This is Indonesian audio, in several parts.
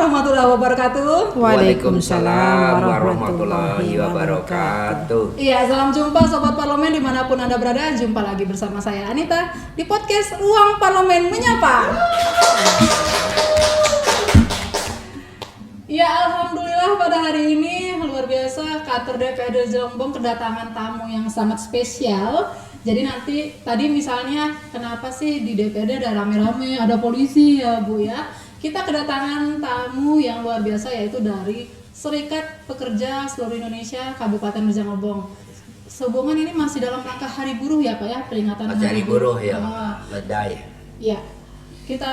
warahmatullahi wabarakatuh. Waalaikumsalam warahmatullahi wabarakatuh. Iya, salam jumpa Sobat Parlemen dimanapun Anda berada. Jumpa lagi bersama saya Anita di podcast Ruang Parlemen Menyapa. Ya, alhamdulillah pada hari ini luar biasa kantor DPRD Jombang kedatangan tamu yang sangat spesial. Jadi nanti tadi misalnya kenapa sih di DPRD ada rame-rame, ada polisi ya Bu ya. Kita kedatangan tamu yang luar biasa yaitu dari Serikat Pekerja Seluruh Indonesia Kabupaten Rejang Lebong. Sehubungan ini masih dalam rangka Hari Buruh ya Pak ya, peringatan Hari Buruh ya, ledai. Ya, kita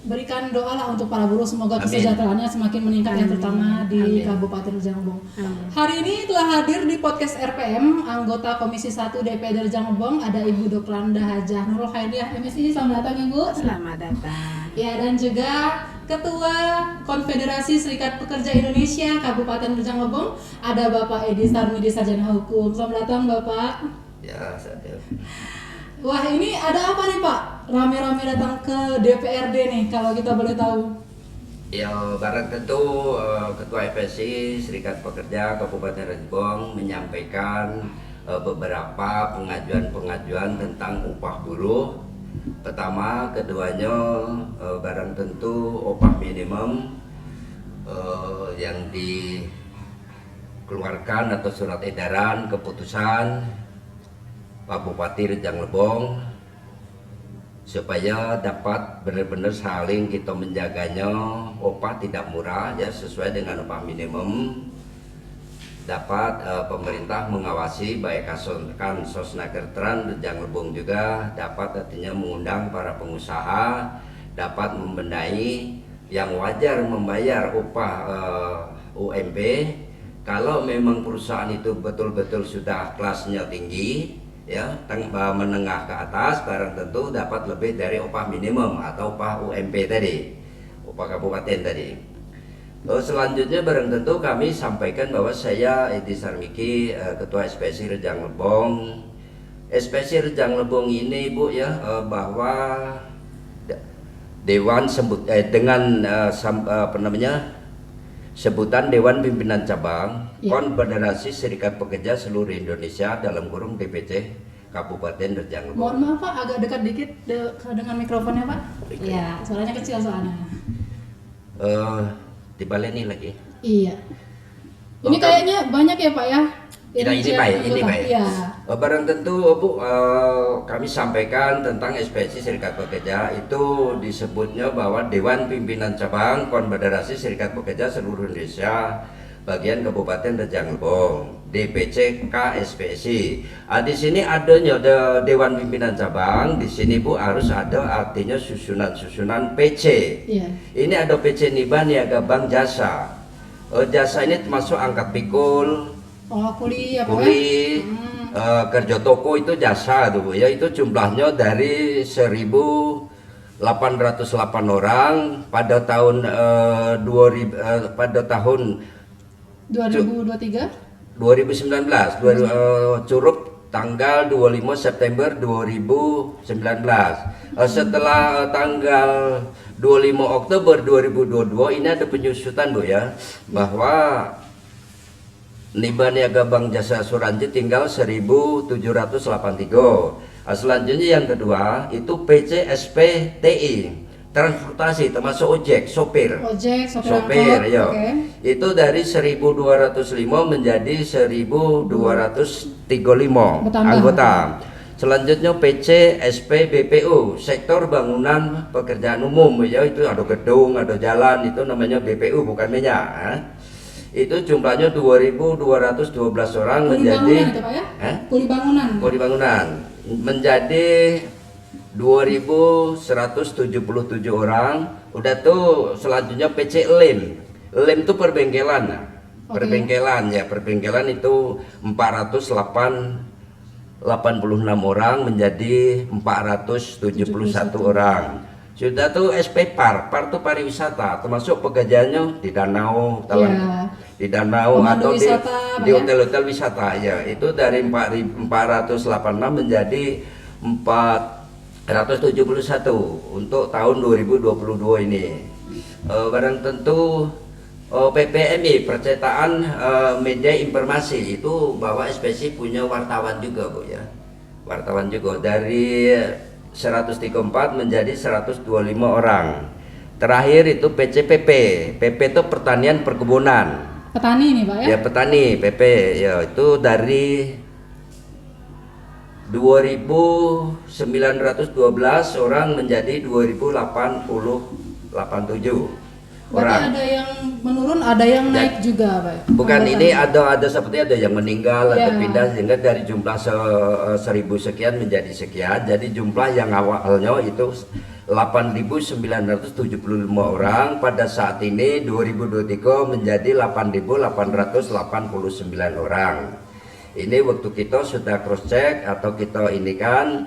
berikan doa lah untuk para buruh, semoga kesejahteraannya semakin meningkat, yang terutama di Kabupaten Rejang Lebong. Hari ini telah hadir di podcast RPM anggota Komisi 1 DPRD Rejang Lebong ada Ibu Doklanda Hajah Nurul Khaidiah MSI. Selamat datang Ibu. Selamat datang. Ya, dan juga Ketua Konfederasi Serikat Pekerja Indonesia Kabupaten Rejang Lebong ada Bapak Edi Sarmidi Sarjana Hukum. Selamat datang Bapak. Ya, saya. Wah, ini ada apa nih Pak? Rame-rame datang ke DPRD nih, kalau kita boleh tahu. Ya, barang tentu Ketua FSI Serikat Pekerja Kabupaten Rejang Lebong menyampaikan beberapa pengajuan tentang upah buruh. Pertama, keduanya barang tentu upah minimum yang dikeluarkan atau surat edaran keputusan Pak Bupati Rejang Lebong supaya dapat benar-benar saling kita menjaganya, upah tidak murah ya, sesuai dengan upah minimum. Dapat pemerintah mengawasi, baik Sosnakertran Rejang Lebong juga dapat artinya mengundang para pengusaha, dapat membenahi yang wajar membayar upah UMP. Kalau memang perusahaan itu betul-betul sudah kelasnya tinggi ya, menengah ke atas, barang tentu dapat lebih dari upah minimum atau upah UMP tadi, upah kabupaten tadi. Selanjutnya barang tentu kami sampaikan bahwa saya Edi Sarmiki, Ketua SPSI Rejang Lebong. SPSI Rejang Lebong ini Bu ya, bahwa Dewan dengan sebutan Dewan Pimpinan Cabang Konfederasi Serikat Pekerja Seluruh Indonesia dalam kurung DPC Kabupaten Rejang Lebong. Mohon maaf Pak, agak dekat dikit dengan mikrofonnya Pak. Iya, suaranya kecil soalnya. Dibaleni lagi. Iya. Ini kayaknya banyak ya Pak ya. Ini baik. Iya. Barang tentu Bu, kami sampaikan tentang SPSI Serikat Pekerja itu disebutnya bahwa Dewan Pimpinan Cabang Konfederasi Serikat Pekerja Seluruh Indonesia bagian Kabupaten Rejang Lebong, DPC KSPSI. Di sini adanya Dewan Pimpinan Cabang, di sini Bu harus ada artinya susunan PC. Iya. Ini ada PC Niba Niaga Bank Jasa. Jasa ini termasuk angkat pikul, kuli kerja toko itu jasa tuh ya, itu jumlahnya dari 1.808 orang pada tahun 2023 Curup tanggal 25 September 2019. Setelah tanggal 25 Oktober 2022 ini ada penyusutan Bu ya, bahwa Niba Niaga Bank Jasa Asuransi tinggal 1.783. Selanjutnya yang kedua itu PCSPTI transportasi termasuk sopir ya. Itu dari 1.205 menjadi 1.235 anggota. Selanjutnya PC BPU sektor bangunan pekerjaan umum ya, itu ada gedung, ada jalan, itu namanya BPU bukan minyak. Itu jumlahnya 2.212 orang menjadi kuli bangunan menjadi 2.177 orang. Udah tuh selanjutnya PC LIM itu perbengkelan. Perbengkelan itu 486 orang menjadi 471 orang. Sudah tuh SP PAR tuh pariwisata, termasuk pekerjaannya di danau, di danau atau di hotel-hotel wisata ya. Itu dari 486 menjadi 471 untuk tahun 2022 ini. Barang tentu PPMI percetakan media informasi itu bahwa SPSI punya wartawan juga Bu ya, wartawan juga dari 134 menjadi 125 orang. Terakhir itu PCPP, PP itu pertanian perkebunan. Petani nih Pak ya? Ya petani PP ya itu dari 2.912 orang menjadi 2.087 Berarti orang. ada yang menurun, ada yang naik juga Pak ya? Bukan Anggotanya. ini ada seperti ada yang meninggal Ya. atau pindah sehingga dari jumlah 1.000 sekian menjadi sekian. Jadi jumlah yang awalnya itu 8.975 orang, pada saat ini 2023 menjadi 8.889 orang. Ini waktu kita sudah cross check atau kita ini kan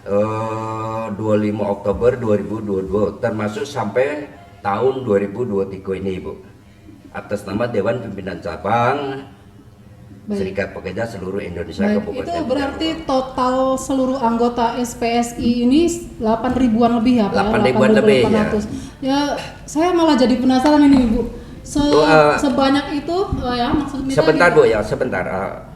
25 Oktober 2022 termasuk sampai tahun 2023 ini Bu, atas nama Dewan Pimpinan Cabang Baik. Serikat Pekerja Seluruh Indonesia Baik, Kabupaten itu berarti Cianjur. total seluruh anggota SPSI ini 8 ribuan lebih ya Pak? 8 ribuan lebih, 8.800. Ya, saya malah jadi penasaran ini Bu. Sebanyak itu ya maksudnya Sebentar gitu. Bu ya, sebentar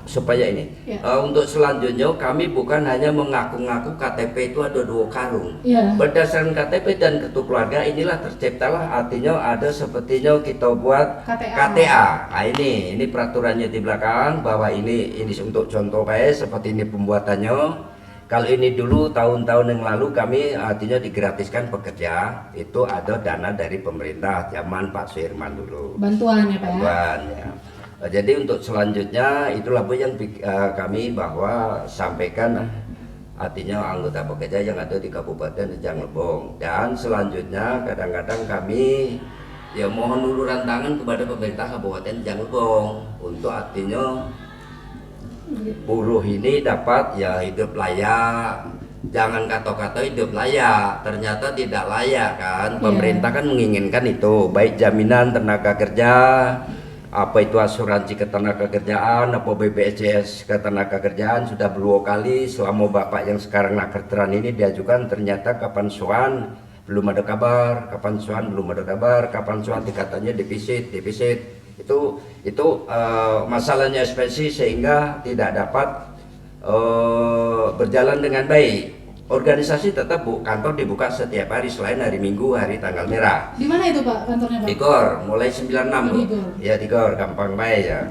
supaya ini Ya. untuk selanjutnya kami bukan hanya mengaku-ngaku KTP itu ada 2 karung. Ya. Berdasarkan KTP dan kartu keluarga inilah terciptalah artinya ada sepertinya kita buat KTA. Nah, ini peraturannya di belakang bahwa ini untuk contoh seperti ini pembuatannya. Kalau ini dulu tahun-tahun yang lalu kami artinya digratiskan pekerja, itu ada dana dari pemerintah zaman Pak Suirman dulu. Bantuan ya Pak ya? Bantuan, ya. Jadi untuk selanjutnya itulah Bu yang kami bahwa sampaikan artinya anggota pekerja yang ada di Kabupaten Rejang Lebong, dan selanjutnya kadang-kadang kami ya mohon uluran tangan kepada pemerintah Kabupaten Rejang Lebong untuk artinya buruh ini dapat ya hidup layak. Jangan kata-kata hidup layak, ternyata tidak layak kan. Pemerintah kan menginginkan itu, baik jaminan tenaga kerja, apa itu asuransi ketenaga kerjaan, apa BPJS ketenaga kerjaan sudah 2 kali selama Bapak yang sekarang nakerteran ini diajukan, ternyata kapan soan belum ada kabar, kapan soan belum ada kabar, kapan soan dikatanya defisit. Itu masalahnya SPSI sehingga tidak dapat berjalan dengan baik. Organisasi tetap kantor dibuka setiap hari selain hari Minggu, hari tanggal merah. Di mana itu Pak kantornya Pak? Di Gor, mulai 96 Bu. Di Gor. Ya di Gor, Gampang Baik ya.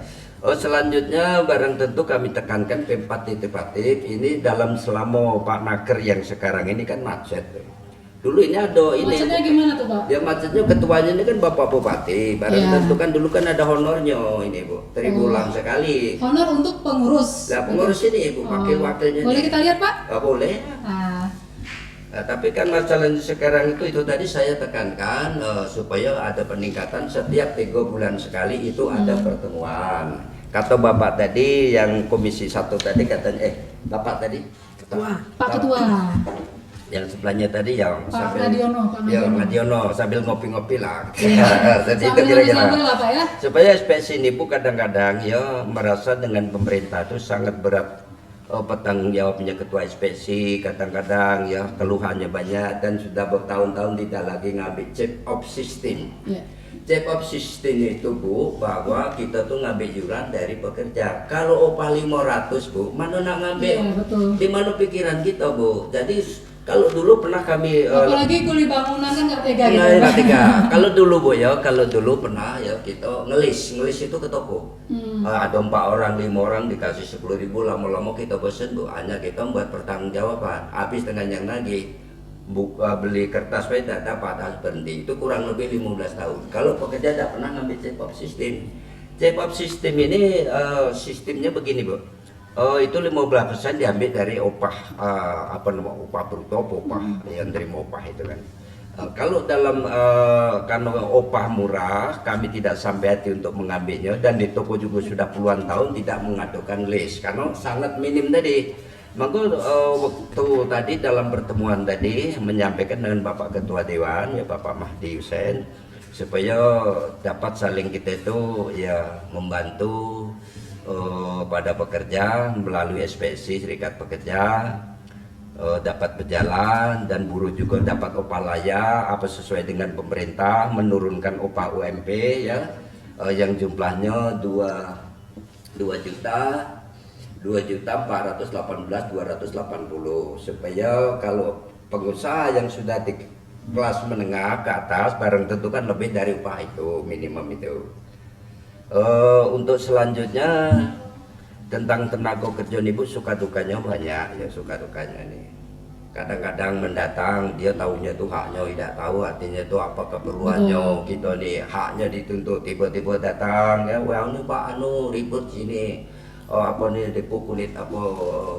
Selanjutnya barang tentu kami tekankan Pempat Titip ini dalam selama Pak Naker yang sekarang ini kan macet. Dulu ini ada ini. Maksudnya gimana tuh Pak? Ya macetnya ketuanya ini kan Bapak Bupati. Barang Ya. tentu kan dulu kan ada honornya ini Bu, tribulan sekali. Honor untuk pengurus. Nah pengurus ini Bu, wakil-wakilnya. Boleh ini. kita lihat Pak? Boleh. Nah, Nah, tapi kan masalahnya sekarang itu tadi saya tekankan supaya ada peningkatan setiap 3 bulan sekali itu ada pertemuan. Kata Bapak tadi yang Komisi 1 tadi katanya Bapak tadi Pak Ketua. yang sebelahnya tadi yang Pak Radiono, Pak Radiono sambil ngopi-ngopi lah. Iya. Jadi itu Sambil kira-kira sambil lah Pak ya. supaya SPSI ini Bu kadang-kadang ya merasa dengan pemerintah itu sangat berat petanggung jawabnya ketua SPSI, kadang-kadang ya keluhannya banyak dan sudah bertahun-tahun tidak lagi ngambil check of system. Iya. Check of system itu Bu bahwa kita tuh ngambil iuran dari pekerja. Kalau upah 500 Bu, mana nak ngambil? Iya, betul. Di mana pikiran kita Bu? Jadi kalau dulu pernah kami Apalagi kuli bangunan kan nggak tega gitu. nggak Pak. tega. Kalau dulu Bu ya, kalau dulu pernah ya kita ngelis itu ke toko. Ada 4 orang, 5 orang dikasih 10.000, lama-lama kita bosen Bu, hanya kita buat pertanggungjawaban. Habis dengan yang nagih beli kertas tidak dapat harus berhenti. Itu kurang lebih 15 tahun. Kalau pekerja tidak pernah ngambil check of system. Check of system ini sistemnya begini Bu. Itu 15% diambil dari upah upah bruto, upah yang terima upah itu kan. Kalau dalam karena upah murah kami tidak sampai hati untuk mengambilnya, dan di toko juga sudah puluhan tahun tidak mengadukan list karena sangat minim tadi. Maka waktu tadi dalam pertemuan tadi menyampaikan dengan Bapak Ketua Dewan ya Bapak Mahdi Hussein supaya dapat saling kita itu ya membantu pada pekerja melalui SPSI Serikat Pekerja dapat berjalan, dan buruh juga dapat upah layak apa sesuai dengan pemerintah menurunkan upah UMP ya, yang jumlahnya 2.418.280 supaya kalau pengusaha yang sudah di kelas menengah ke atas barang tentu kan lebih dari upah itu minimum itu. Untuk selanjutnya tentang tenaga kerja ibu suka dukanya banyak ya, suka dukanya nih. Kadang-kadang mendatang dia tahunya itu haknya tidak tahu artinya itu apa keperluannya kita nih, haknya dituntut tiba-tiba datang ya, wah ini Pak anu ribut sini, apa nih depo kulit apa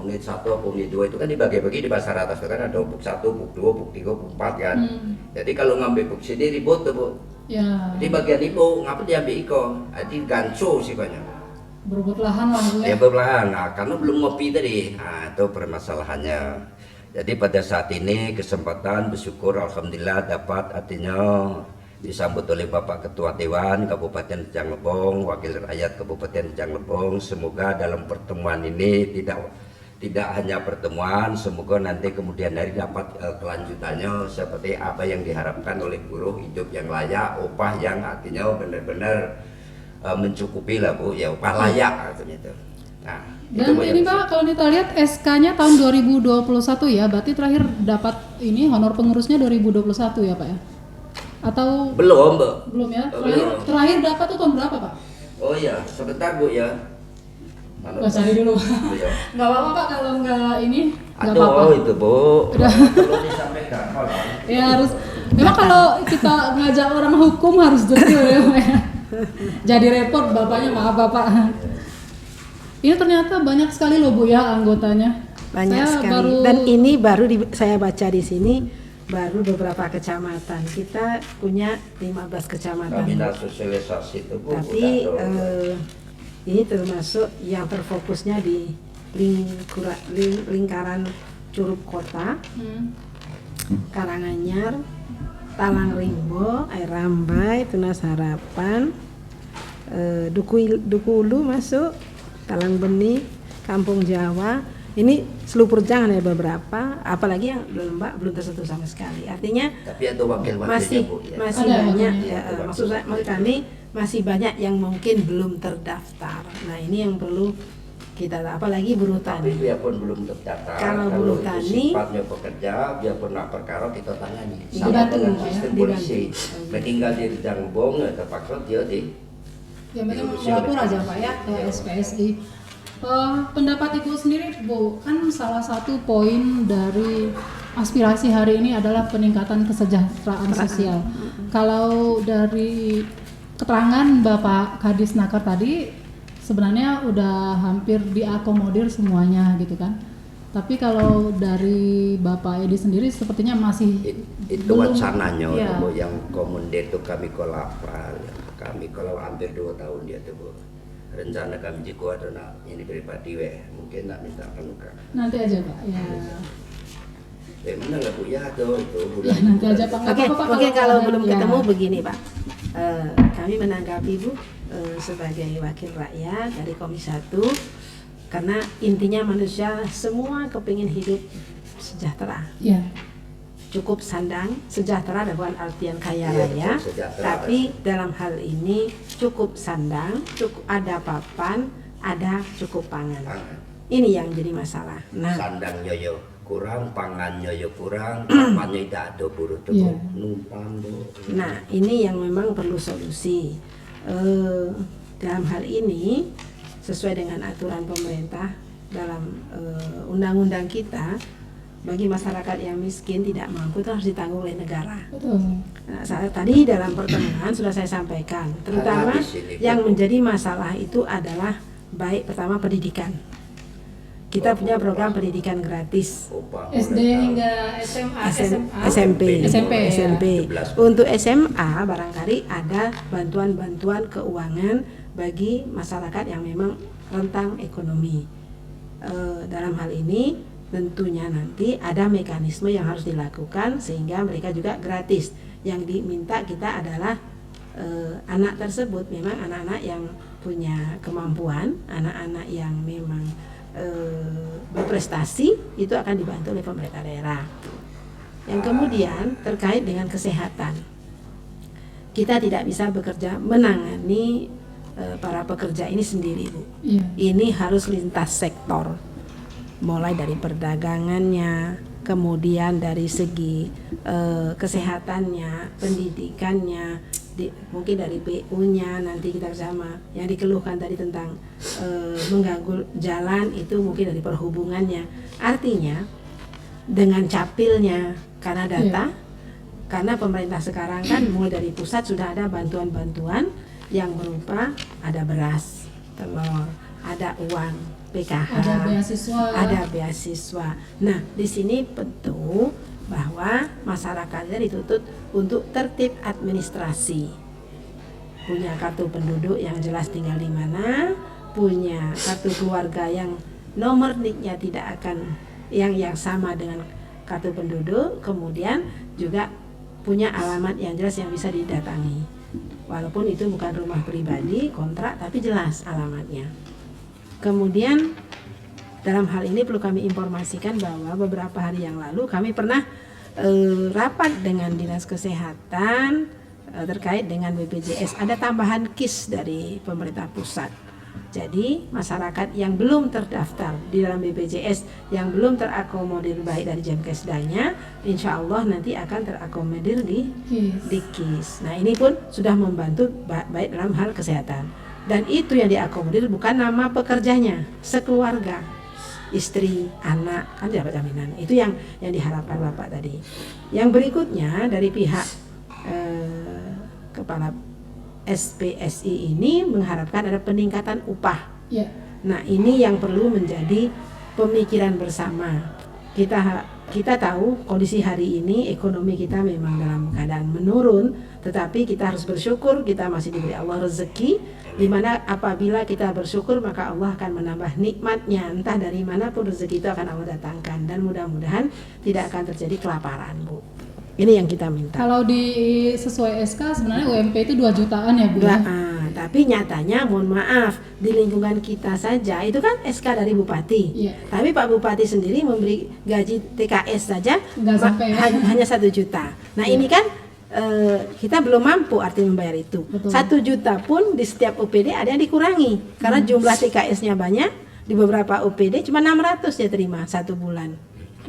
unit 1 apa unit 2 itu kan dibagi-bagi di pasar atas itu kan ada buk 1, buk 2, buk 3, buk 4 kan. Jadi kalau ngambil buk sini ribut tuh Bu. Ya. Di bagian ibu ngapa diambil iko? Jadi gancu sih banyak. Berebut lahan lah Bu Ya berbelahan, nah, karena belum ngopi tadi, nah itu permasalahannya. Jadi pada saat ini kesempatan bersyukur alhamdulillah dapat artinya disambut oleh Bapak Ketua Dewan Kabupaten Rejang Lebong, Wakil Rakyat Kabupaten Rejang Lebong. Semoga dalam pertemuan ini tidak hanya pertemuan, semoga nanti kemudian hari dapat kelanjutannya seperti apa yang diharapkan oleh buruh, hidup yang layak, upah yang artinya benar-benar mencukupi lah Bu, ya upah layak artinya itu. Nah, dan ini Pak, kalau kita lihat SK-nya tahun 2021 ya, berarti terakhir dapat ini honor pengurusnya 2021 ya Pak ya? Atau belum Bu? Belum ya? Terakhir dapat tuh tahun berapa Pak? Oh iya, sebentar Bu ya. Nggak cari dulu. Ya. Nggak apa-apa Pak kalau nggak ini, nggak Aduh, apa-apa. itu Bu. Perlu disampaikan. Ya harus. Memang kalau kita ngajak orang hukum harus detail ya Pak ya. Jadi repot bapaknya, maaf Bapak. Ini ternyata banyak sekali loh Bu ya anggotanya. Banyak saya sekali. Dan ini baru saya baca di sini baru beberapa kecamatan. Kita punya 15 kecamatan. Kami sosialisasi itu Bu. Tapi ini termasuk yang terfokusnya di lingkaran Curug Kota, Karanganyar, Talang Rimbo, Air Rambai, Tunas Harapan, Duku Ulu masuk, Talang Benih, Kampung Jawa. Ini selupur jangan ya beberapa, apalagi yang belum tersentuh sama sekali. Artinya tapi ada wakil-wakilnya masih Bu, ya. masih Ada banyak wakilnya. ya, maksud kami masih banyak yang mungkin belum terdaftar. Nah ini yang perlu kita, apalagi buruh Tapi tani. biarpun belum terdaftar, Kalau buruh itu tani- sifatnya pekerja, biarpun nak perkara kita tangani. Dibantu, Sama dengan ya, sistem dibantu. polisi. Meninggal di Rejang Lebong, terpaksa dia di Yang penting melapor aja Pak ya ke SPSI. Pendapat Ibu sendiri Bu, kan salah satu poin dari aspirasi hari ini adalah peningkatan kesejahteraan sosial. Kalau dari keterangan Bapak Kadis Naker tadi sebenarnya udah hampir diakomodir semuanya gitu kan. Tapi kalau dari Bapak Edi sendiri sepertinya masih itu belum, wacananya ya. Bu, yang komundir itu kami kolapal. Kami kalau hampir 2 tahun dia tuh Bu. Rencana kami jika ada nak ini pribadi mungkin nak minta penuka. Nanti aja Pak ya. Mana nggak Bu ya tuh itu Ya bulan. nanti aja Pak. Nggak Oke, apa-apa, Pak, mungkin kalau ada- belum ya. ketemu begini Pak. Kami menanggapi Bu sebagai wakil rakyat dari Komisi 1, karena intinya manusia semua kepingin hidup sejahtera, Ya. cukup sandang, sejahtera bukan artian kaya Iya, raya, betul, sejahtera. tapi dalam hal ini cukup sandang, cukup ada papan, ada cukup pangan. Pangan. Ini yang jadi masalah. Nah, Sandang yoyo kurang, pangan yoyo kurang, papannya tidak ada buruh tuh Iya. numpang Bu. Nah, ini yang memang perlu solusi. Dalam hal ini, sesuai dengan aturan pemerintah dalam undang-undang kita, bagi masyarakat yang miskin tidak mampu itu harus ditanggung oleh negara. Betul. Nah, tadi dalam pertemuan sudah saya sampaikan, terutama Di sini, yang Bu. menjadi masalah itu adalah baik pertama pendidikan. Kita punya program pendidikan gratis. Upah SD orang hingga SMA, SMA. SMP, SMP, ya. SMP. 17. Untuk SMA barangkali ada bantuan-bantuan keuangan bagi masyarakat yang memang rentang ekonomi. Dalam hal ini tentunya nanti ada mekanisme yang harus dilakukan sehingga mereka juga gratis. Yang diminta kita adalah anak tersebut memang anak-anak yang punya kemampuan, anak-anak yang memang berprestasi itu akan dibantu oleh pemerintah daerah. Yang kemudian terkait dengan kesehatan, kita tidak bisa bekerja menangani para pekerja ini sendiri, Bu. Iya. Ini harus lintas sektor, mulai dari perdagangannya, kemudian dari segi kesehatannya, pendidikannya, mungkin dari PU-nya nanti kita bersama. Yang dikeluhkan tadi tentang mengganggu jalan itu mungkin dari perhubungannya. Artinya dengan capilnya karena data, karena pemerintah sekarang kan mulai dari pusat sudah ada bantuan-bantuan yang berupa ada beras, telur, ada uang PKH, ada beasiswa. Nah, di sini tentu bahwa masyarakatnya dituntut untuk tertib administrasi, punya kartu penduduk yang jelas tinggal di mana, punya kartu keluarga yang nomor NIK-nya tidak akan yang sama dengan kartu penduduk, kemudian juga punya alamat yang jelas yang bisa didatangi. Walaupun itu bukan rumah pribadi, kontrak, tapi jelas alamatnya. Kemudian dalam hal ini perlu kami informasikan bahwa beberapa hari yang lalu kami pernah rapat dengan Dinas Kesehatan terkait dengan BPJS. Ada tambahan KIS dari pemerintah pusat. Jadi masyarakat yang belum terdaftar di dalam BPJS, yang belum terakomodir baik dari Jamkesdanya, insya Allah nanti akan terakomodir di KIS. Nah, ini pun sudah membantu baik dalam hal kesehatan. Dan itu yang diakomodir bukan nama pekerjanya, sekeluarga, istri, anak, kan dapat jaminan. Itu yang diharapkan Bapak tadi. Yang berikutnya dari pihak kepala SPSI ini mengharapkan ada peningkatan upah. Nah, ini yang perlu menjadi pemikiran bersama. Kita tahu kondisi hari ini ekonomi kita memang dalam keadaan menurun, tetapi kita harus bersyukur kita masih diberi Allah rezeki, di mana apabila kita bersyukur maka Allah akan menambah nikmatnya, entah dari manapun rezeki itu akan Allah datangkan, dan mudah-mudahan tidak akan terjadi kelaparan, Bu. Ini yang kita minta. Kalau di sesuai SK sebenarnya UMP itu 2 jutaan ya, Bu. Tapi nyatanya mohon maaf, di lingkungan kita saja itu kan SK dari Bupati. Tapi Pak Bupati sendiri memberi gaji TKS saja hanya 1 juta. Nah, ini kan kita belum mampu artinya membayar itu. 1 juta pun di setiap OPD ada yang dikurangi karena jumlah TKS-nya banyak. Di beberapa OPD cuma 600 dia terima 1 bulan.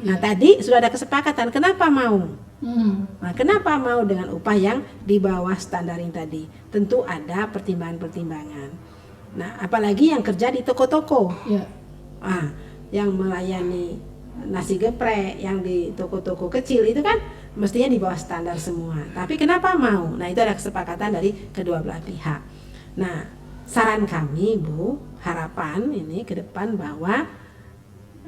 Nah, tadi sudah ada kesepakatan, kenapa mau? Nah, kenapa mau dengan upah yang di bawah standar yang tadi? Tentu ada pertimbangan-pertimbangan. Nah, apalagi yang kerja di toko-toko, yang melayani nasi geprek, yang di toko-toko kecil itu kan mestinya di bawah standar semua. Tapi kenapa mau? Nah, itu ada kesepakatan dari kedua belah pihak. Nah, saran kami, Bu, harapan ini ke depan bahwa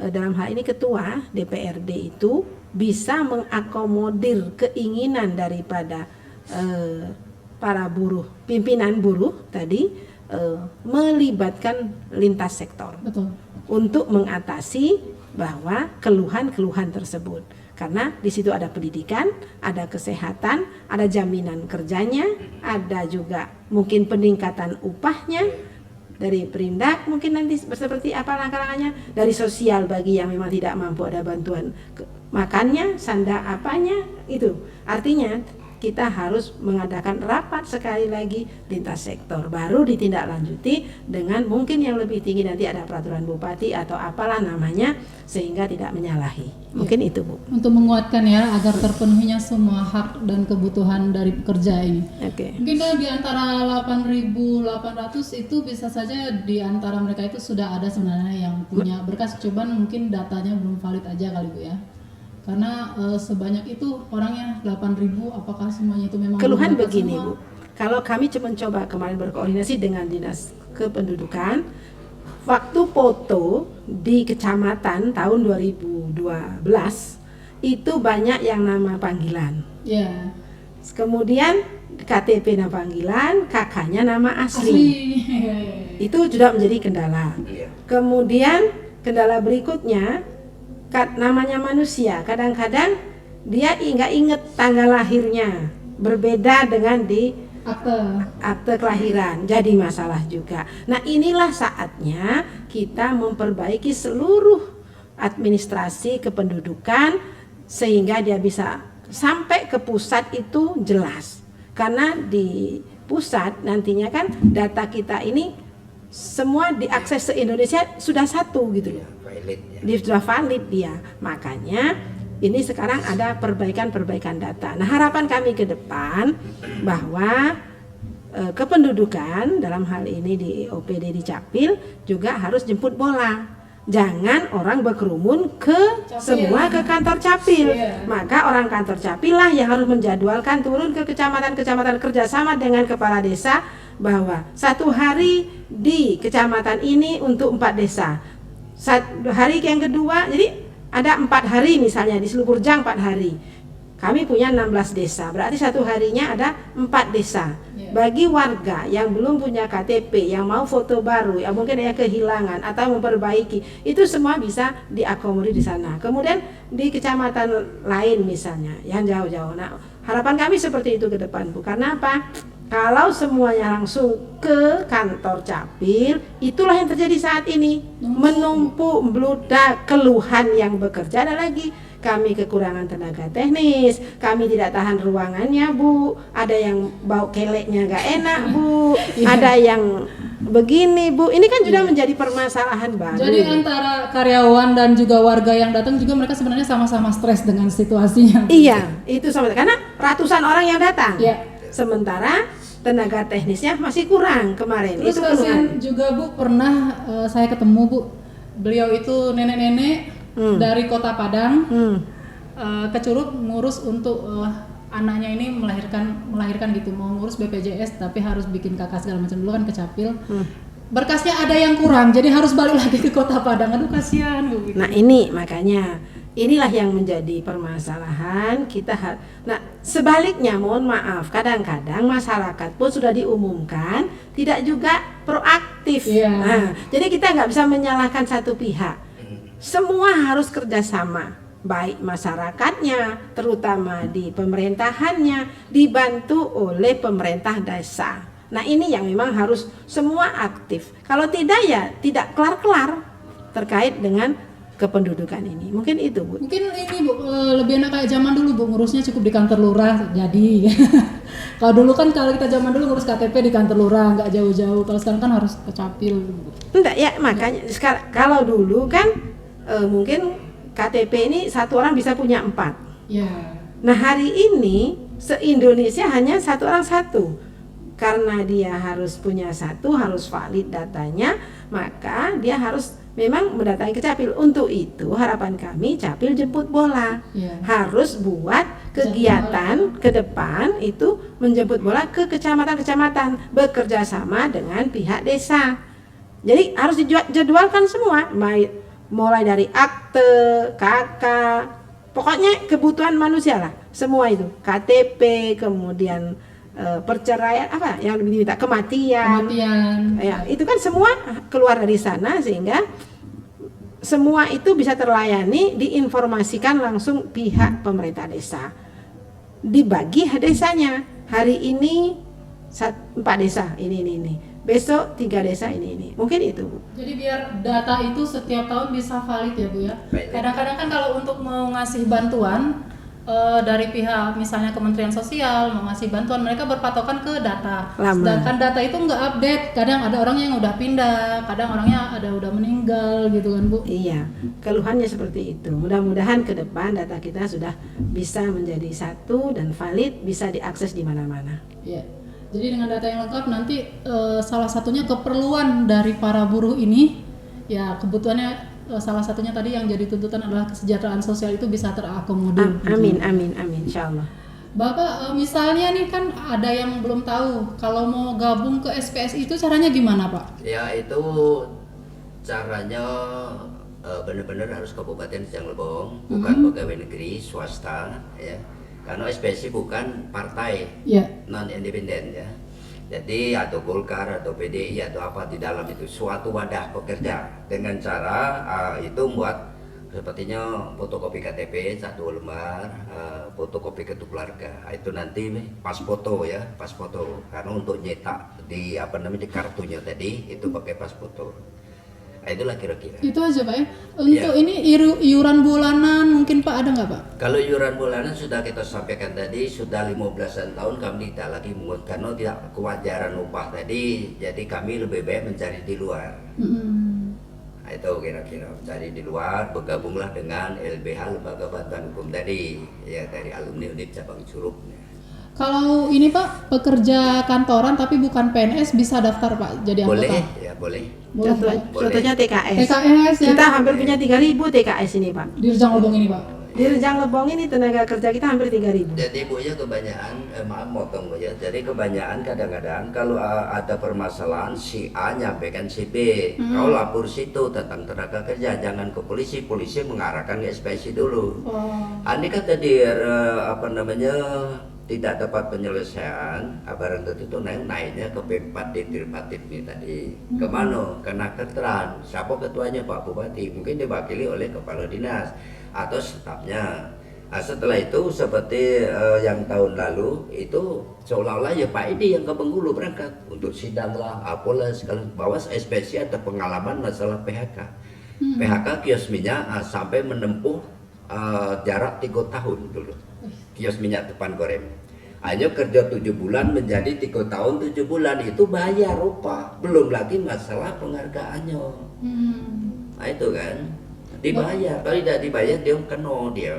dalam hal ini ketua DPRD itu bisa mengakomodir keinginan daripada para buruh, pimpinan buruh tadi, melibatkan lintas sektor. Betul. Untuk mengatasi bahwa keluhan-keluhan tersebut. Karena di situ ada pendidikan, ada kesehatan, ada jaminan kerjanya, ada juga mungkin peningkatan upahnya. Dari Perindak mungkin nanti seperti apa langkah-langkahnya, dari sosial bagi yang memang tidak mampu ada bantuan makannya, sanda apanya itu. Artinya kita harus mengadakan rapat sekali lagi lintas sektor, baru ditindaklanjuti dengan mungkin yang lebih tinggi, nanti ada peraturan bupati atau apalah namanya, sehingga tidak menyalahi. Mungkin itu, Bu. Untuk menguatkan ya agar terpenuhinya semua hak dan kebutuhan dari pekerja ini. Mungkin di antara 8.800 itu bisa saja di antara mereka itu sudah ada sebenarnya yang punya berkas, cuman mungkin datanya belum valid aja kali, Bu ya. Karena sebanyak itu orangnya 8.000, apakah semuanya itu memang keluhan begini, semua? Bu. Kalau kami coba kemarin berkoordinasi dengan Dinas Kependudukan, waktu foto di kecamatan tahun 2012 itu banyak yang nama panggilan. Kemudian KTP nama panggilan, kakaknya nama asli. Itu sudah menjadi kendala. Kemudian kendala berikutnya, namanya manusia, kadang-kadang dia nggak inget tanggal lahirnya, berbeda dengan di akte kelahiran, jadi masalah juga. Nah, inilah saatnya kita memperbaiki seluruh administrasi kependudukan sehingga dia bisa sampai ke pusat itu jelas. Karena di pusat nantinya kan data kita ini semua diakses se-Indonesia sudah satu gitu loh. Valid, ya. Dia sudah valid dia. Makanya ini sekarang ada perbaikan-perbaikan data. Nah, harapan kami ke depan bahwa kependudukan dalam hal ini di OPD di Capil juga harus jemput bola. Jangan orang berkerumun ke Capil. semua ke kantor Capil. Iya. Maka orang kantor Capil lah yang harus menjadwalkan turun ke kecamatan-kecamatan kerjasama dengan kepala desa bahwa satu hari di kecamatan ini untuk 4 desa. Hari yang kedua, jadi ada 4 hari misalnya di Selubur Jang 4 hari. Kami punya 16 desa, berarti satu harinya ada 4 desa. Iya. Bagi warga yang belum punya KTP, yang mau foto baru, yang mungkin ada kehilangan atau memperbaiki, itu semua bisa diakomodir di sana. Kemudian di kecamatan lain misalnya, yang jauh-jauh. Nah, harapan kami seperti itu ke depan, Bu. Karena apa? Kalau semuanya langsung ke kantor Capil, itulah yang terjadi saat ini. Menumpuk, meludak, keluhan yang bekerja ada lagi. Kami kekurangan tenaga teknis, kami tidak tahan ruangannya, Bu. Ada yang bau keleknya gak enak, Bu. Ada yang begini, Bu. Ini kan sudah menjadi permasalahan baru. Jadi antara karyawan dan juga warga yang datang juga mereka sebenarnya sama-sama stres dengan situasinya. Iya, itu sama. Karena ratusan orang yang datang. Iya. Sementara tenaga teknisnya masih kurang kemarin. Terus Itu keluhan. kasihan juga, Bu, pernah saya ketemu, Bu. Beliau itu nenek-nenek dari Kota Padang ke Curug ngurus untuk anaknya ini melahirkan gitu, mau ngurus BPJS tapi harus bikin kakak segala macam dulu kan ke Capil. Berkasnya ada yang kurang, jadi harus balik lagi ke Kota Padang. Aduh kasihan, Bu. Gitu. Nah, ini makanya inilah yang menjadi permasalahan kita. Nah, sebaliknya mohon maaf, kadang-kadang masyarakat pun sudah diumumkan tidak juga proaktif. Iya. Nah, jadi kita nggak bisa menyalahkan satu pihak. Semua harus kerjasama, baik masyarakatnya, terutama di pemerintahannya, dibantu oleh pemerintah desa. Nah, ini yang memang harus semua aktif. Kalau tidak ya tidak kelar-kelar terkait dengan kependudukan ini. Mungkin itu, Bu. Mungkin ini, Bu, lebih enak kayak zaman dulu, Bu, ngurusnya cukup di kantor lurah jadi. Kalau dulu kan kalau kita zaman dulu ngurus KTP di kantor lurah nggak jauh-jauh. Kalau sekarang kan harus ke Capil. Bu. Enggak ya, makanya sekarang kalau dulu kan mungkin KTP ini satu orang bisa punya 4. Ya. Nah, hari ini se-Indonesia hanya satu orang satu. Karena dia harus punya satu, harus valid datanya, maka dia harus memang mendatangi ke Capil. Untuk itu harapan kami Capil jemput bola. Ya. Harus buat kegiatan ke depan itu menjemput bola ke kecamatan-kecamatan bekerja sama dengan pihak desa. Jadi harus dijadwalkan semua, mulai dari akte, KK, pokoknya kebutuhan manusia lah, semua itu, KTP, kemudian perceraian, apa yang diminta, kematian, ya itu kan semua keluar dari sana sehingga semua itu bisa terlayani, diinformasikan langsung pihak pemerintah desa, dibagi desanya, hari ini 4 desa ini. Besok 3 desa ini. Mungkin itu, Bu. Jadi biar data itu setiap tahun bisa valid ya, Bu ya. Kadang-kadang kan kalau untuk mau ngasih bantuan dari pihak misalnya Kementerian Sosial mau ngasih bantuan, mereka berpatokan ke data. Lama. Sedangkan data itu nggak update. Kadang ada orang yang udah pindah, kadang orangnya udah meninggal gitu kan, Bu. Iya, keluhannya seperti itu. Mudah-mudahan ke depan data kita sudah bisa menjadi satu dan valid, bisa diakses di mana-mana. Iya. Jadi dengan data yang lengkap nanti salah satunya keperluan dari para buruh ini, ya kebutuhannya salah satunya tadi yang jadi tuntutan adalah kesejahteraan sosial itu bisa terakomodir. Amin, insya Allah. Bapak misalnya nih kan ada yang belum tahu kalau mau gabung ke SPSI itu caranya gimana, Pak? Ya itu caranya benar-benar harus Kabupaten Cianglebong, bukan pegawai negeri swasta ya. Karena SPSI bukan partai non independen ya. Jadi atau Golkar atau PDI atau apa di dalam itu suatu wadah pekerja dengan cara itu buat sepertinya fotokopi KTP 1 lembar, fotokopi kartu keluarga. Itu nanti pas foto ya, pas foto. Karena untuk nyetak di di kartunya tadi itu pakai pas foto. Nah, itulah kira-kira. Itu aja Pak ya. Untuk ini iuran bulanan mungkin Pak ada nggak Pak? Kalau iuran bulanan sudah kita sampaikan tadi, sudah 15-an tahun kami tidak lagi mengut karena tidak kewajaran upah tadi, jadi kami lebih baik mencari di luar. Nah, itu kira-kira mencari di luar, bergabunglah dengan LBH Lembaga Bantuan Hukum tadi, ya dari alumni Unip Cabang Curug. Kalau ini Pak, pekerja kantoran tapi bukan PNS bisa daftar Pak jadi anggota? Boleh, ya boleh. Boleh, Pak. Contohnya TKS. TKS ya. Kita hampir punya 3.000 TKS ini Pak. Di Rejang Lebong ini Pak. Di Rejang Lebong ini tenaga kerja kita hampir 3.000. Jadi Bu ya kebanyakan, maaf motong Bu ya. Jadi kebanyakan kadang-kadang kalau ada permasalahan si A nyampaikan si B, kau lapor situ tentang tenaga kerja, jangan ke polisi, polisi mengarahkan ke SPSI dulu. Andai kata dia tidak dapat penyelesaian, barang tentu itu naiknya ke P4 di Tirpatit ini tadi. Kemana? Kena keteran. Siapa ketuanya? Pak Bupati. Mungkin diwakili oleh kepala dinas atau stafnya. Nah, setelah itu seperti yang tahun lalu itu seolah-olah ya Pak Edi yang ke Bengkulu berangkat untuk sidang lah, apalah segala. Bahwa SPSI ada pengalaman masalah PHK. PHK kios minyak sampai menempuh jarak 3 tahun dulu. Kios minyak depan goreng. Hanya kerja 7 bulan menjadi 3 tahun 7 bulan itu bayar upah, belum lagi masalah penghargaannya. Nah itu kan dibayar, kalau tidak dibayar dia kena dia.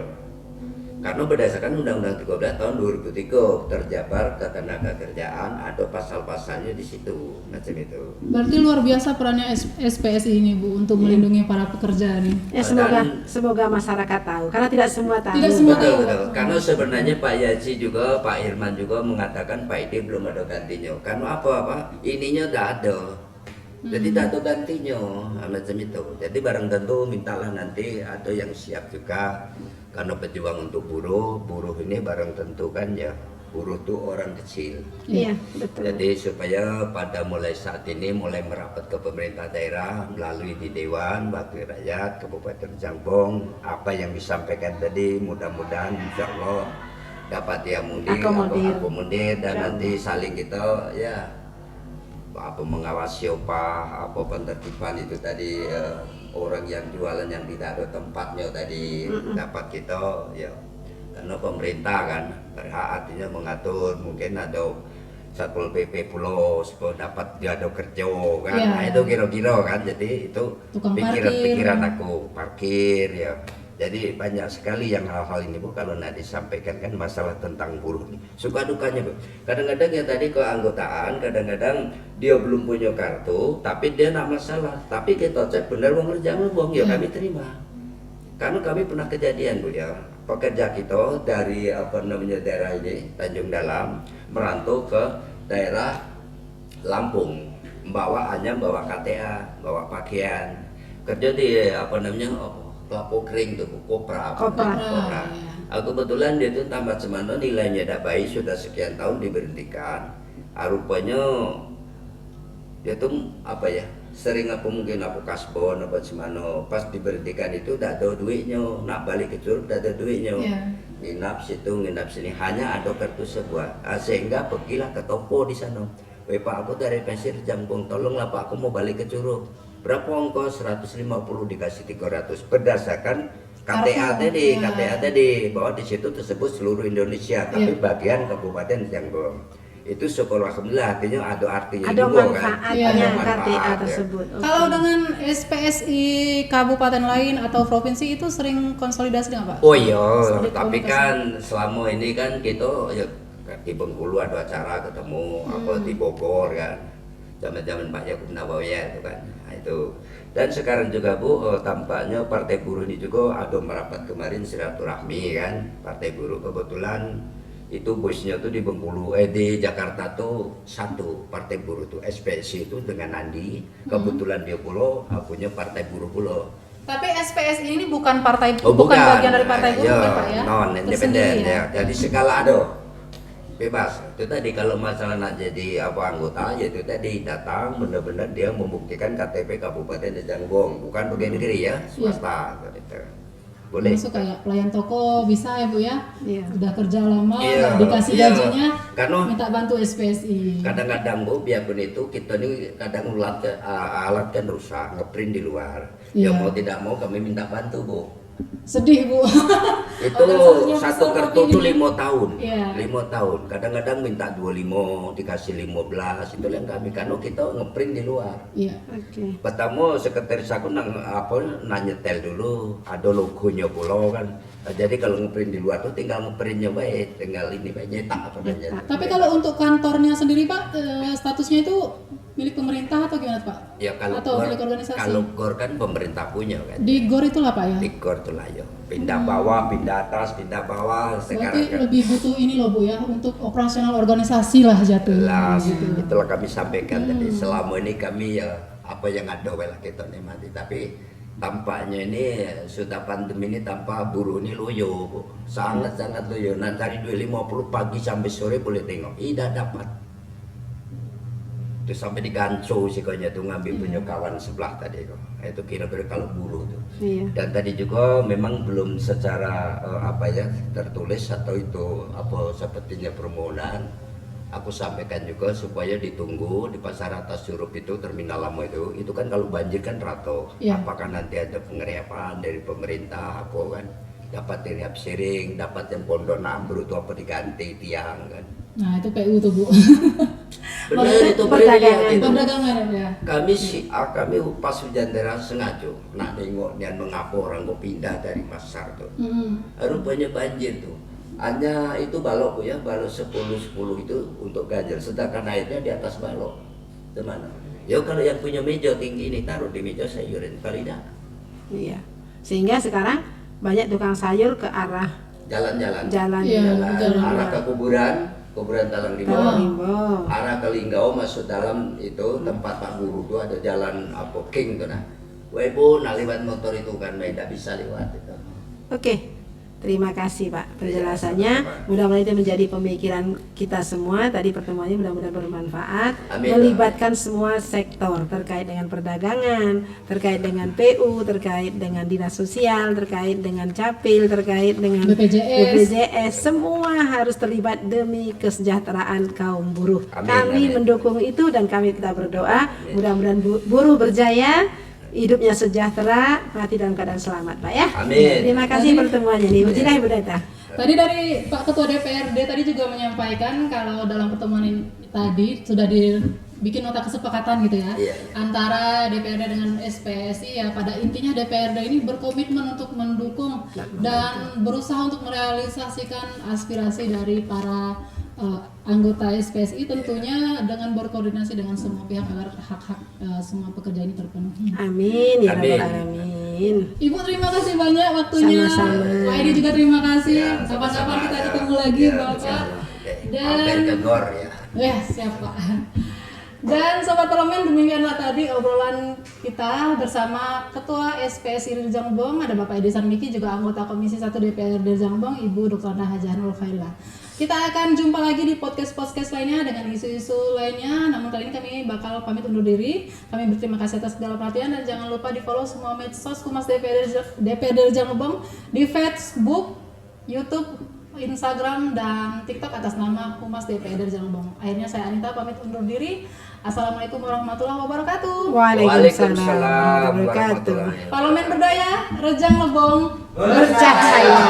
Karena berdasarkan Undang-Undang 13 tahun 2003 terjabar ketenaga kerjaan ada pasal-pasalnya di situ macam itu. Berarti luar biasa perannya SPSI ini Bu untuk melindungi para pekerja nih. Ya semoga masyarakat tahu karena tidak semua tahu. Tidak semua tahu. Betul. Karena sebenarnya Pak Yaji juga, Pak Irman juga mengatakan Pak Edi belum ada gantinya. Karena apa Pak? Ininya tidak ada. Jadi tidak ada gantinya macam itu. Jadi barang tentu mintalah nanti ada yang siap juga. Karena pejuang untuk buruh ini barang tentu kan ya, buruh itu orang kecil. Iya, betul. Jadi supaya pada mulai saat ini mulai merapat ke pemerintah daerah melalui di Dewan Wakil Rakyat Kabupaten Jambong, apa yang disampaikan tadi mudah-mudahan insya Allah dapat akomodir dan nanti saling kita ya apa mengawasi apa penertiban itu tadi orang yang jualan yang tidak ada tempatnya tadi dapat kita ya, karena pemerintah kan berhak artinya mengatur, mungkin ada Satpol PP Pulau supaya dapat dia ada kerja kan, nah itu kira-kira kan, jadi itu pikiran aku parkir ya. Jadi banyak sekali yang hal-hal ini Bu kalau nanti disampaikan kan masalah tentang buruh nih. Suka dukanya Bu. Kadang-kadang ya tadi keanggotaan, kadang-kadang dia belum punya kartu, tapi dia tidak masalah. Tapi kita cek benar mau ngerjain buang ya kami terima. Karena kami pernah kejadian Bu ya, pekerja kita dari daerah ini Tanjung Dalam merantau ke daerah Lampung, hanya bawa KTA, bawa pakaian, kerja di kelapa kering tuh, kopra. Kebetulan dia itu tamat semana nilainya tidak baik, sudah sekian tahun diberhentikan. Rupanya dia tuh sering mungkin kasbon apa semana, pas diberhentikan itu tidak ada duitnya, nak balik ke Curug tidak ada duitnya. Nginap situ, nginap sini, hanya ada kartu sebuah, sehingga pergilah ke toko di sana. Pak aku dari Pesir Jambong, tolonglah Pak aku mau balik ke Curug. Berapa ongkos? 150 dikasih 300 berdasarkan KTA tadi bahwa di situ tersebut seluruh Indonesia tapi bagian Kabupaten Jambong. Itu syukur alhamdulillah, artinya ada artinya ada juga manfaatnya kan. KTA tersebut. Kalau dengan SPSI kabupaten lain atau provinsi itu sering konsolidasi nggak Pak? Oh iya, tapi kan selama ini kan kita ya di Bengkulu ada acara ketemu di Bogor kan. Zaman-zaman Pak Yakub Nawawi itu kan. Nah, itu. Dan sekarang juga Bu, tampaknya Partai Buruh ini juga ada merapat kemarin silaturahmi kan. Partai Buruh kebetulan itu bosnya tuh di Bengkulu, di Jakarta tuh satu Partai Buruh tuh SPSI itu dengan Andi. Kebetulan dia pulau punya Partai Buruh pulau. Tapi SPSI ini bukan partai, bukan bagian dari Partai Buruh Pak ya? Non independen ya. Jadi segala ada. Bebas. Itu tadi kalau masalah nak jadi anggota yaitu tadi datang benar-benar dia membuktikan KTP Kabupaten Jambong, bukan pegawai negeri ya, swasta gitu. boleh. Masuk kayak pelayan toko bisa ya Bu ya. Iya. Udah kerja lama, Iya, dikasih iya. gajinya, Karena minta bantu SPSI. kadang-kadang Bu, biarpun itu kita ini kadang alat kan rusak, ngeprint di luar. Iya. Ya mau tidak mau kami minta bantu Bu. Sedih Bu. Itu Organisasinya satu besar kartu tapi tuh ini. 5 tahun. Iya. 5 tahun. Kadang-kadang minta 25, dikasih 15, itu yang kami karena kita ngeprint di luar. Iya. Oke. Pertama sekretaris aku nanya tel dulu, ada logonya pulau kan. Nah, jadi kalau ngeprint di luar tuh tinggal ngeprintnya baik, tinggal ini baik nyetak apa aja. Tapi kalau untuk kantornya sendiri Pak, statusnya itu milik pemerintah atau gimana Pak? Ya kalau atau GOR, milik organisasi? kalau GOR kan pemerintah punya kan. Di GOR itulah Pak ya? Di GOR tuh lah ya. Pindah bawah, pindah atas, pindah bawah. Berarti Sekarang kan lebih butuh ini loh Bu ya, untuk operasional organisasi lah jatuhnya. jelas, itulah kami sampaikan tadi. Selama ini kami ya apa yang ada lah kita nikmati. Tapi tampaknya ini sudah pandemi ini tanpa buruh ini loyo, Bu. Sangat-sangat loyo. Nah dari 2.50 pagi sampai sore boleh tengok, tidak dapat. Itu sampai diganco sih kayaknya tuh ngambil punya kawan sebelah tadi kok. Itu kira-kira kalau buruh tuh. Iya. Dan tadi juga memang belum secara apa ya tertulis atau itu apa sepertinya permohonan. Aku sampaikan juga supaya ditunggu di pasar atas Curup itu terminal lama itu kan kalau banjir kan rato. Iya. Apakah nanti ada pengeriapan dari pemerintah apa kan? Dapat diriap siring, dapat yang pondok ambruk itu apa diganti tiang kan? Nah itu PU tuh Bu. Benar itu perdagangan. itu. Perdagangan ya. Kami pas hujan deras sengaja nak nengok dan mengapa orang kok pindah dari pasar tuh. Rupanya banjir tuh. Hanya itu balok Bu ya, balok 10 itu untuk ganjil, sedangkan airnya di atas balok. Gimana? Ya kalau yang punya meja tinggi ini taruh di meja sayuran, kalau tidak Iya. Sehingga sekarang banyak tukang sayur ke arah jalan-jalan. jalan Iya. Jalan, jalan. arah ke kuburan Talang Limau. Talimbo. Arah ke Linggau masuk dalam itu tempat Pak Guru itu ada jalan apa King tuh nah. Webo nak lewat motor itu kan tidak bisa lewat itu. Oke. Terima kasih Pak penjelasannya. Mudah-mudahan itu menjadi pemikiran kita semua. Tadi pertemuannya mudah-mudahan bermanfaat. Amin. Melibatkan semua sektor terkait dengan perdagangan, terkait dengan PU, terkait dengan dinas sosial, terkait dengan Capil, terkait dengan BPJS. Semua harus terlibat demi kesejahteraan kaum buruh. Amin, Kami amin. mendukung itu dan kami kita berdoa mudah-mudahan buruh berjaya. Hidupnya sejahtera, mati dalam keadaan selamat, Pak ya. Amin. Terima kasih pertemuannya nih. Ujilah Ibu Deta. Tadi dari Pak Ketua DPRD tadi juga menyampaikan kalau dalam pertemuan ini tadi sudah dibikin nota kesepakatan gitu ya, Iya. antara DPRD dengan SPSI ya, pada intinya DPRD ini berkomitmen untuk mendukung dan berusaha untuk merealisasikan aspirasi dari para anggota SPSI, tentunya dengan berkoordinasi dengan semua pihak agar hak-hak semua pekerja ini terpenuhi. Amin ya Amin. rabbal alamin. Ibu terima kasih banyak waktunya. Sama-sama. Pak Edi juga terima kasih. Ya, Kapan-kapan sama-sama, kita ya. ketemu lagi Ya, Bapak. insyaallah. Dan Mampir ke GOR ya. ya siap Pak. Dan Sobat Parlemen, demikianlah tadi obrolan kita bersama Ketua SPSI Rejang-Lebong, ada Bapak Edi Sarmiki, juga anggota Komisi 1 DPRD Rejang-Lebong, Ibu Dr. Hajah Nurul Khairlah. Kita akan jumpa lagi di podcast lainnya dengan isu-isu lainnya. Namun kali ini kami bakal pamit undur diri. Kami berterima kasih atas segala perhatian dan jangan lupa di follow semua medsos Humas DPRD Rejang-Lebong di Facebook, YouTube, Instagram dan TikTok atas nama Humas DPRD Rejang-Lebong. Akhirnya saya Anita pamit undur diri. Assalamualaikum warahmatullahi wabarakatuh. Waalaikumsalam warahmatullahi wabarakatuh. warahmatullahi wabarakatuh. Parlemen berdaya, Rejang-Lebong Bercahaya.